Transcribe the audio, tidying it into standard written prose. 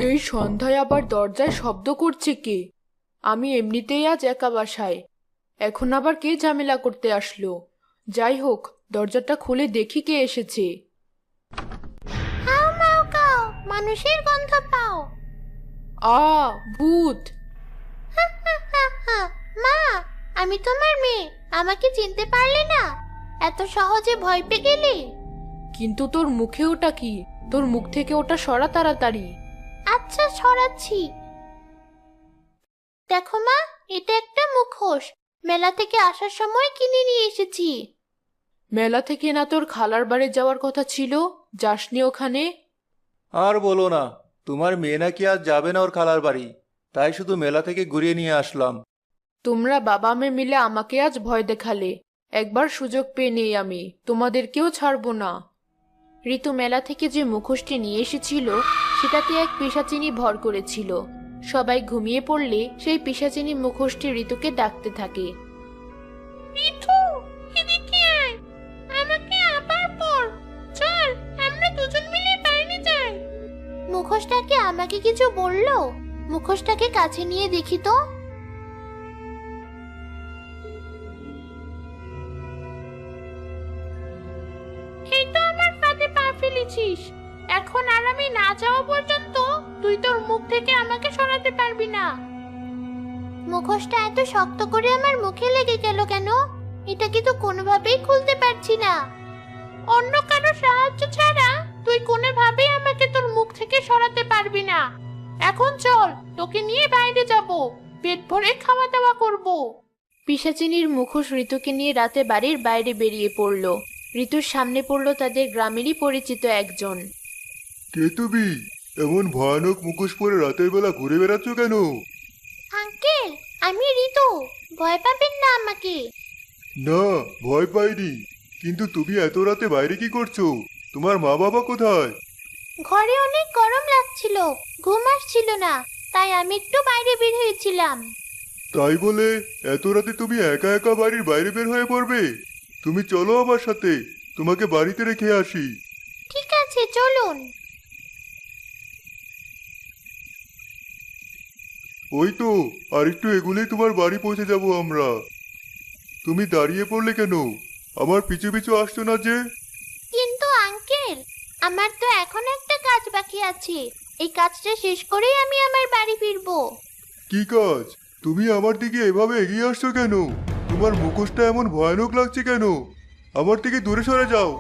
এই সন্ধ্যায় আবার দরজায় শব্দ করছে কে? আমি এমনিতেই আজ একা বাসায়, এখন আবার কে ঝামেলা করতে আসলো? যাই হোক, দরজাটা খুলে দেখি কে এসেছে। হাউ মাউ কাও, মানুষের গন্ধ পাও। আ ভূত! হা হা হা হা। মা, আমি তোমার মেয়ে, আমাকে চিনতে পারলে না? এত সহজে ভয় পেয়ে গেলে? কিন্তু তোর মুখে ওটা কি? তোর মুখ থেকে ওটা সরা তাড়াতাড়ি। আচ্ছা, সরাচ্ছি। দেখো মা, এটা একটা মুখোশ, মেলা থেকে আসার সময় কিনে নিয়ে এসেছি। মেলা থেকে না তোর খালার বাড়ি যাওয়ার কথা ছিল? যাসনি ওখানে? আর বলো না, তোমার মেয়ে নাকি আজ যাবে না ওর খালার বাড়ি, তাই শুধু মেলা থেকে ঘুরিয়ে নিয়ে আসলাম। তোমরা বাবা মেয়ে মিলে আমাকে আজ ভয় দেখালে। একবার সুযোগ পেয়ে নেই আমি, তোমাদেরকেও ছাড়বো না। ঋতু মেলা থেকে যে মুখোশটি নিয়ে এসেছিল সেটাতে এক পিশাচিনী ভর করেছিল। সবাই ঘুমিয়ে পড়লে সেই পিশাচিনী মুখোশটি ঋতুকে ডাকতে থাকে। ঋতু, এদিকে আয়, আমাকে আবার পর। চল, আমরা দুজন মিলে বাইরে যাই। মুখোশটাকে আমাকে কিছু বললো? মুখোশটাকে কাছে নিয়ে দেখি তো। এই তো আমার ফাঁদে পা ফেলেছিস। এখন আর আমি না যাওয়া পর্যন্ত তুই তোর মুখ থেকে আমাকে সরাতে পারবি না। মুখোশটা এত শক্ত করে আমার মুখে লেগে গেল কেন? এটাকে তো কোনোভাবেই খুলতে পারছি না। অন্য কারো সাহায্য ছাড়া তুই কোনোভাবেই আমাকে তোর মুখ থেকে সরাতে পারবি না। এখন চল, তোকে নিয়ে বাইরে যাব, পেট ভরে খাওয়া দাওয়া করব। পিশাচিনীর মুখোশ ঋতুকে নিয়ে রাতে বাড়ির বাইরে বেরিয়ে পড়ল। ঋতুর সামনে পড়ল তাদের গ্রামেরই পরিচিত একজন। কে তুমি? এমন ভয়ানক মুখোশ পরে রাতের বেলা ঘুরে বেড়াচ্ছ কেন? আঙ্কেল, আমি ঋতু, ভয় পাবেন না আমাকে। না, ভয় পাইনি, কিন্তু তুমি এত রাতে বাইরে কি করছো? তোমার মা বাবা কোথায়? ঘরে অনেক গরম লাগছিল, ঘুম আসছিল না, তাই আমি একটু বাইরে বের হয়েছিলাম। তাই বলে এত রাতে তুমি একা একা বাড়ির বাইরে বের হয়ে পড়বে? তুমি চলো আমার সাথে, তোমাকে বাড়িতে রেখে আসি। ঠিক আছে, চলুন। ওই তো, আর একটু এগুলেই তোমার বাড়ি পৌঁছে যাব আমরা। তুমি দাঁড়িয়ে পড়লে কেন? আমার পিছু পিছু আসছো না যে? কিন্তু আঙ্কেল, আমার তো এখন একটা কাজ বাকি আছে। এই কাজটা শেষ করেই আমি আমার বাড়ি ফিরবো। কি কাজ? তুমি আমার দিকে এভাবে এগিয়ে আসছো কেন? তোমার মুখোশটা এমন ভয়ানক লাগছে কেন? আমার থেকে দূরে সরে যাও।